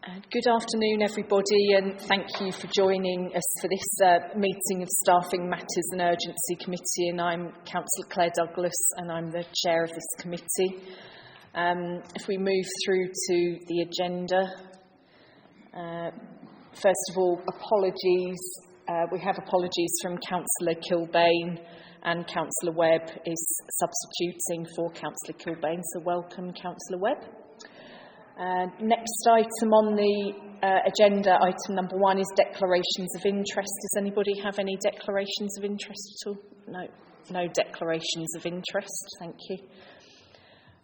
Good afternoon, everybody, and thank you for joining us for this meeting of Staffing Matters and Urgency Committee. And I'm Councillor Claire Douglas, and I'm the chair of this committee. If we move through to the agenda, first of all, apologies. We have apologies from Councillor Kilbane, and Councillor Webb is substituting for Councillor Kilbane, so welcome, Councillor Webb. Next item on the agenda, item number 1, is declarations of interest. Does anybody have any declarations of interest at all? No declarations of interest, thank you.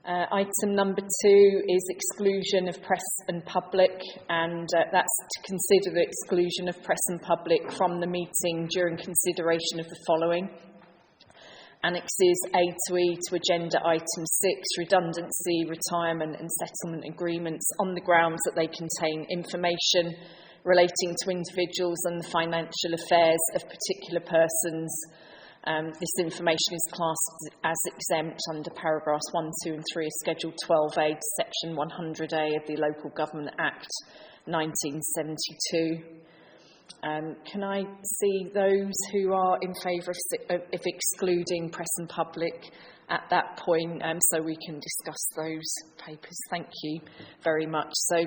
Item number 2 is exclusion of press and public, and that's to consider the exclusion of press and public from the meeting during consideration of the following. Annexes A to E to Agenda Item 6, redundancy, retirement and settlement agreements, on the grounds that they contain information relating to individuals and the financial affairs of particular persons. This information is classed as exempt under paragraphs 1, 2 and 3 of Schedule 12A to Section 100A of the Local Government Act 1972. Can I see those who are in favour of excluding press and public at that point, so we can discuss those papers? Thank you very much. So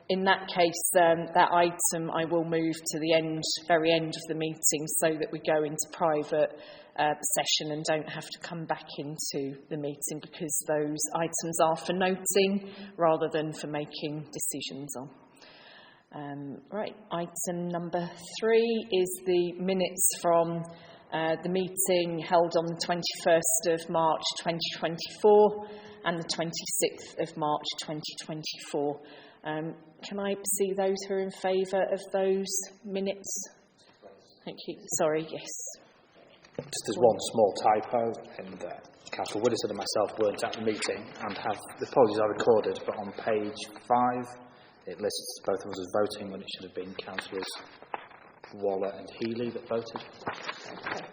in that case, that item I will move to the very end of the meeting, so that we go into private session and don't have to come back into the meeting, because those items are for noting rather than for making decisions on. Right, item number 3 is the minutes from the meeting held on the 21st of March 2024 and the 26th of March 2024. Can I see those who are in favour of those minutes? Thank you. Sorry, yes. Just as one small typo, and Councillor Widdowson and myself weren't at the meeting, and the apologies are recorded, but on page 5, it lists both of us as voting when it should have been Councillors Waller and Healy that voted. Okay.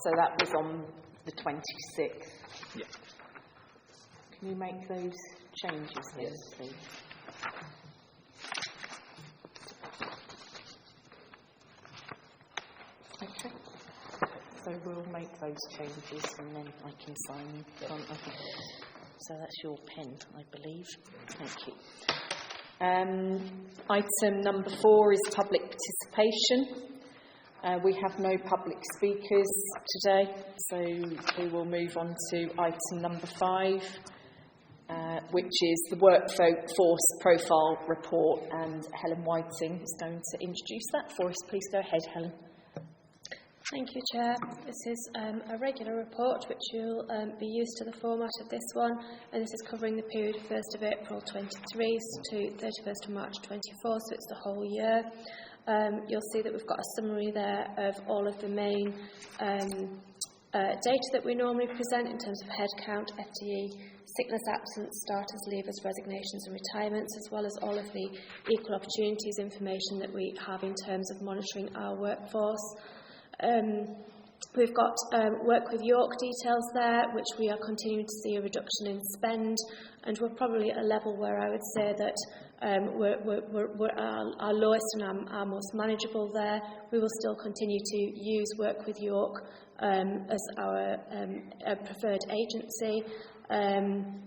So that was on the 26th. Yeah. Can you make those changes then, please? Okay. So we'll make those changes and then I can sign them, can't I? So that's your pen, I believe. Thank you. Item number 4 is public participation. We have no public speakers today, so we will move on to item number 5, which is the workforce profile report, and Helen Whiting is going to introduce that for us. Please go ahead, Helen. Thank you, Chair. This is a regular report which you'll be used to the format of this one, and this is covering the period 1st of April 23 to 31st of March 24, so it's the whole year. You'll see that we've got a summary there of all of the main data that we normally present in terms of headcount, FTE, sickness, absence, starters, leavers, resignations and retirements, as well as all of the equal opportunities information that we have in terms of monitoring our workforce. We've got work with York details there, which we are continuing to see a reduction in spend, and we're probably at a level where I would say that we're our lowest and our most manageable there. We will still continue to use work with York as our preferred agency, and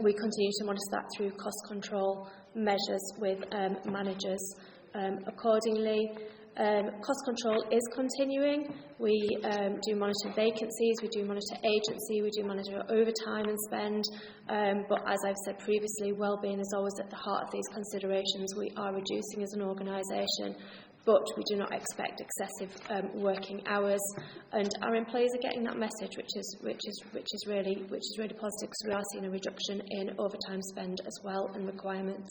we continue to monitor that through cost control measures with managers accordingly. Cost control is continuing. We do monitor vacancies, we do monitor agency, we do monitor overtime and spend, but as I've said previously, wellbeing is always at the heart of these considerations. We are reducing as an organisation, but we do not expect excessive working hours, and our employees are getting that message, which is really positive, because we are seeing a reduction in overtime spend as well and requirements.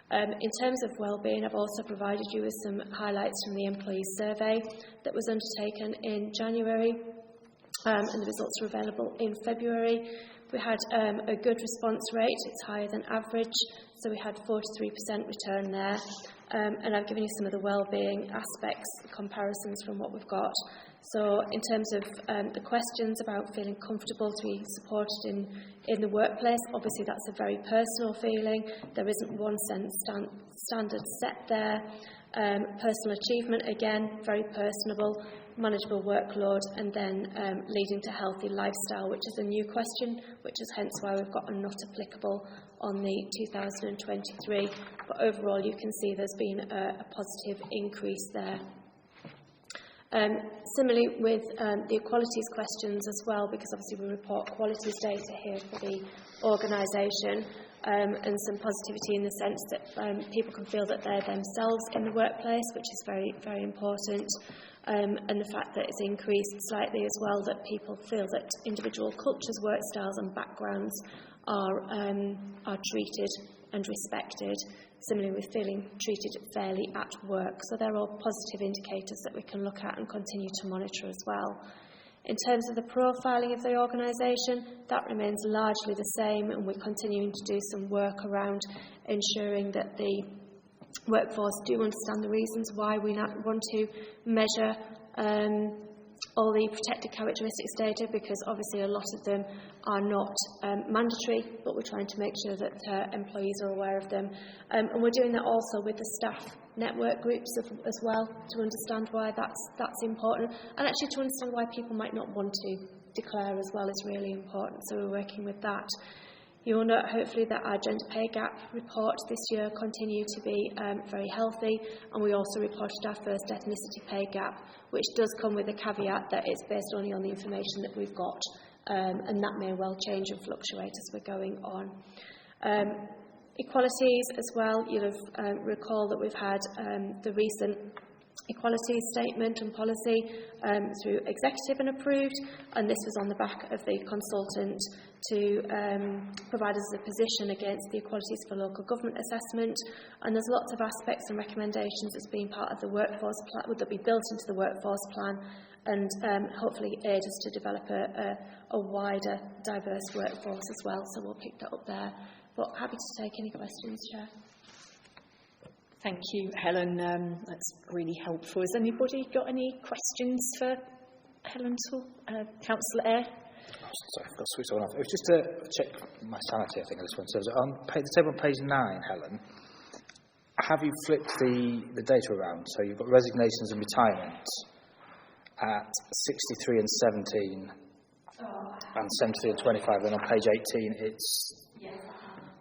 In terms of wellbeing, I've also provided you with some highlights from the employee survey that was undertaken in January, and the results are available in February. We had a good response rate. It's higher than average, so we had 43% return there, and I've given you some of the wellbeing aspects, comparisons from what we've got So in terms of the questions about feeling comfortable to be supported in the workplace, obviously that's a very personal feeling. There isn't one standard set there. Personal achievement, again, very personable. Manageable workload, and then leading to healthy lifestyle, which is a new question, which is hence why we've got a not applicable on the 2023. But overall, you can see there's been a positive increase there. Similarly with the equalities questions as well, because obviously we report qualities data here for the organisation, and some positivity in the sense that people can feel that they're themselves in the workplace, which is very, very important. And the fact that it's increased slightly as well, that people feel that individual cultures, work styles and backgrounds are treated and respected. Similarly with feeling treated fairly at work. So they're all positive indicators that we can look at and continue to monitor as well. In terms of the profiling of the organisation, that remains largely the same, and we're continuing to do some work around ensuring that the workforce do understand the reasons why we want to measure all the protected characteristics data, because obviously a lot of them are not mandatory, but we're trying to make sure that employees are aware of them. And we're doing that also with the staff network groups as well, to understand why that's important, and actually to understand why people might not want to declare as well is really important. So we're working with that. You will note, hopefully, that our gender pay gap report this year continued to be very healthy, and we also reported our first ethnicity pay gap, which does come with a caveat that it's based only on the information that we've got, and that may well change and fluctuate as we're going on. Equalities as well, you'll have recall that we've had the recent equality statement and policy through executive and approved, and this was on the back of the consultant to provide us a position against the Equalities for Local Government assessment. And there's lots of aspects and recommendations that's been part of the workforce plan, would be built into the workforce plan, and hopefully aid us to develop a wider, diverse workforce as well. So we'll pick that up there. But happy to take any questions, Chair. Thank you, Helen. That's really helpful. Has anybody got any questions for Helen at all? Councillor Eyre? Sorry, I've got to switch on off. It was just to check my sanity, I think, on this one. So on the table on page 9, Helen, have you flipped the data around? So you've got resignations and retirements at 63 and 17 and 73 and 25. Then on page 18, it's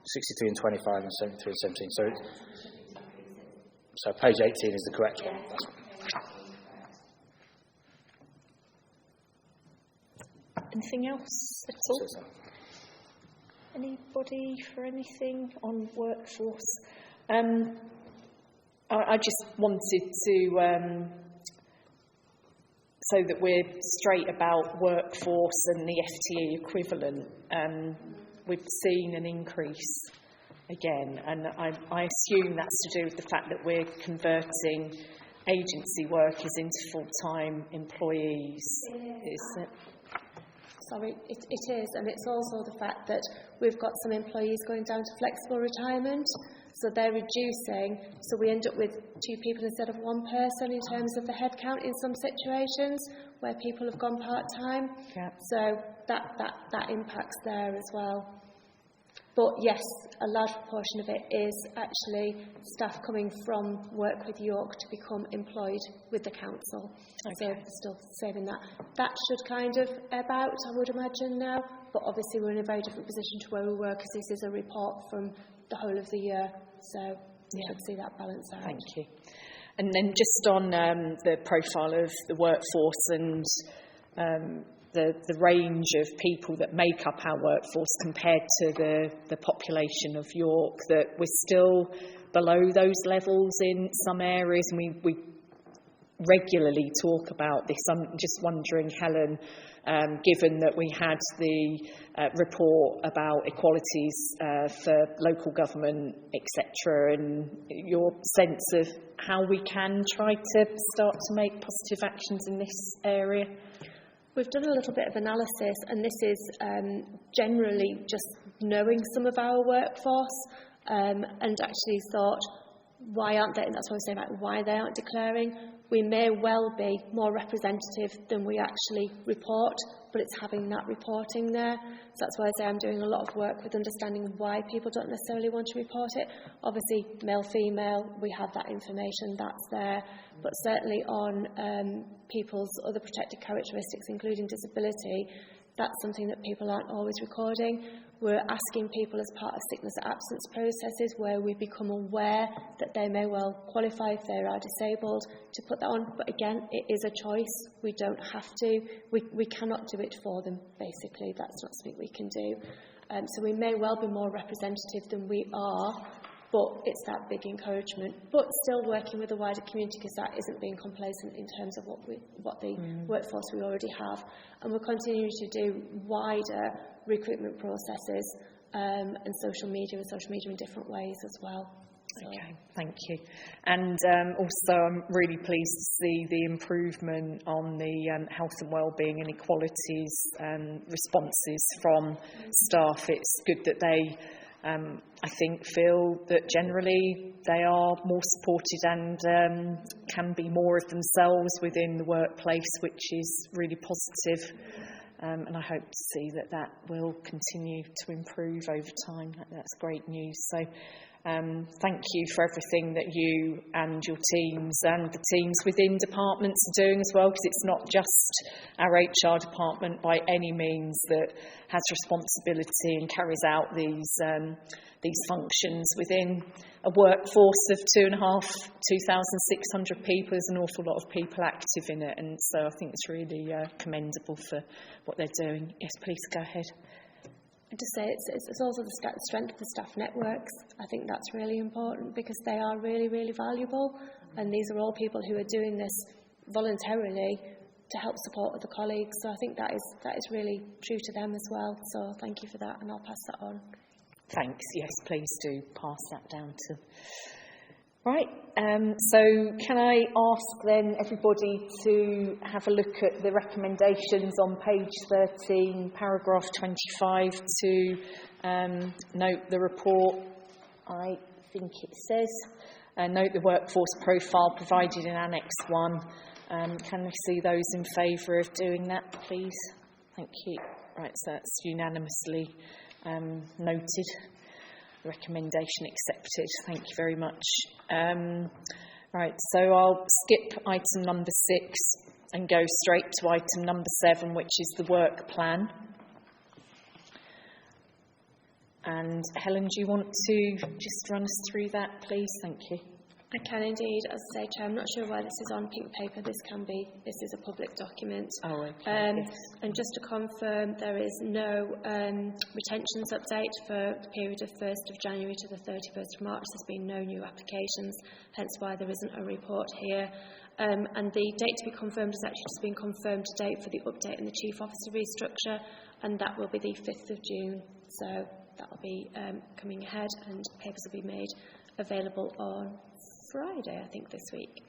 63 and 25 and 73 and 17. So page 18 is the correct one. Anything else at all? Anybody for anything on workforce? I just wanted to, so that we're straight about workforce and the FTE equivalent, we've seen an increase again, and I assume that's to do with the fact that we're converting agency workers into full-time employees. Is it? Sorry, it is, and it's also the fact that we've got some employees going down to flexible retirement, so they're reducing, so we end up with 2 people instead of 1 person in terms of the headcount in some situations where people have gone part-time. Yeah. So that impacts there as well. But yes, a large proportion of it is actually staff coming from work with York to become employed with the council. Okay. So still saving that. That should kind of ebb out, I would imagine now. But obviously we're in a very different position to where we were, because this is a report from the whole of the year. So we should see that balance out. Thank you. And then just on the profile of the workforce and the range of people that make up our workforce compared to the population of York, that we're still below those levels in some areas, and we regularly talk about this. I'm just wondering, Helen, given that we had the report about equalities for local government, etc., and your sense of how we can try to start to make positive actions in this area? We've done a little bit of analysis, and this is generally just knowing some of our workforce, and actually thought, why aren't they, that's what I was saying about why they aren't declaring. We may well be more representative than we actually report, but it's having that reporting there. So that's why I say I'm doing a lot of work with understanding why people don't necessarily want to report it. Obviously, male, female, we have that information, that's there. But certainly on people's other protected characteristics, including disability, that's something that people aren't always recording. We're asking people as part of sickness absence processes where we become aware that they may well qualify if they are disabled to put that on. But again, it is a choice. We don't have to. We cannot do it for them, basically. That's not something we can do. So we may well be more representative than we are, but it's that big encouragement. But still working with the wider community, because that isn't being complacent in terms of what the workforce we already have. And we'll continue to do wider recruitment processes and social media in different ways as well. So. Okay, thank you. And also I'm really pleased to see the improvement on the health and wellbeing and equalities responses from staff. It's good that they I think feel that generally they are more supported and can be more of themselves within the workplace, which is really positive. And I hope to see that will continue to improve over time. That's great news. So thank you for everything that you and your teams and the teams within departments are doing as well, because it's not just our HR department by any means that has responsibility and carries out these functions within a workforce of 2,600 people. There's an awful lot of people active in it, and so I think it's really commendable for what they're doing. Yes, please go ahead. And to say it's also the strength of the staff networks. I think that's really important because they are really, really valuable, and these are all people who are doing this voluntarily to help support other colleagues. So I think that is really true to them as well. So thank you for that, and I'll pass that on. Thanks. Yes, please do pass that down to. Right. So can I ask then everybody to have a look at the recommendations on page 13, paragraph 25, to note the report. I think it says note the workforce profile provided in Annex 1. Can we see those in favour of doing that, please? Thank you. Right, so that's unanimously noted. Recommendation accepted. Thank you very much. Right, so I'll skip item number 6 and go straight to item number 7, which is the work plan. And Helen, do you want to just run us through that, please? Thank you. I can indeed. As I say, Chair, I'm not sure why this is on pink paper. This is a public document. Oh, okay. Yes. And just to confirm, there is no retentions update for the period of 1st of January to the 31st of March. There's been no new applications, hence why there isn't a report here. And the date to be confirmed has actually just been confirmed today for the update in the Chief Officer restructure, and that will be the 5th of June. So that will be coming ahead, and papers will be made available on Friday, I think, this week.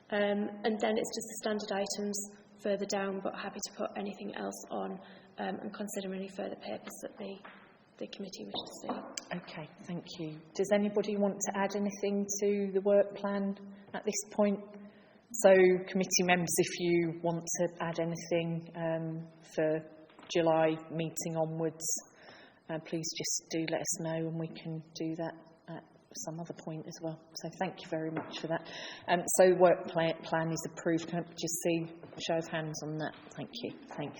And then it's just the standard items further down, but happy to put anything else on and consider any further papers that the committee wishes to see. Okay, thank you. Does anybody want to add anything to the work plan at this point? So, committee members, if you want to add anything for July meeting onwards, please just do let us know, and we can do that at some other point as well. So thank you very much for that. So work plan is approved. Can I just see a show of hands on that? Thank you. Thanks.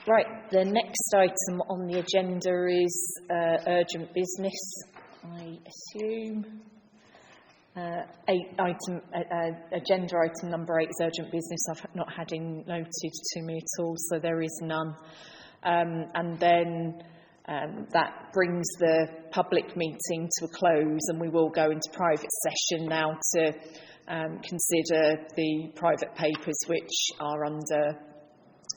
Right, the next item on the agenda is urgent business, I assume. Agenda item number 8 is urgent business. I've not had it noted to me at all, so there is none. And then that brings the public meeting to a close, and we will go into private session now to consider the private papers which are under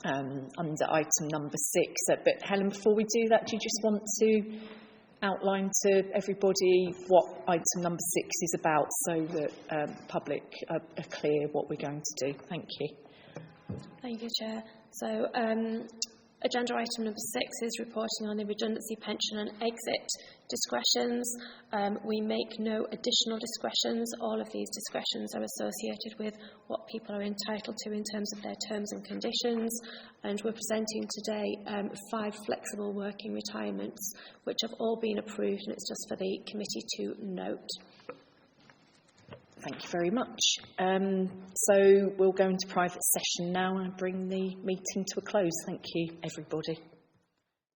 item number 6. But Helen, before we do that, do you just want to outline to everybody what item number 6 is about, so that public are clear what we're going to do? Thank you. Thank you, Chair. So Agenda item number 6 is reporting on the redundancy, pension and exit discretions. We make no additional discretions. All of these discretions are associated with what people are entitled to in terms of their terms and conditions. And we're presenting today 5 flexible working retirements, which have all been approved, and it's just for the committee to note. Thank you very much. So we'll go into private session now and bring the meeting to a close. Thank you, everybody.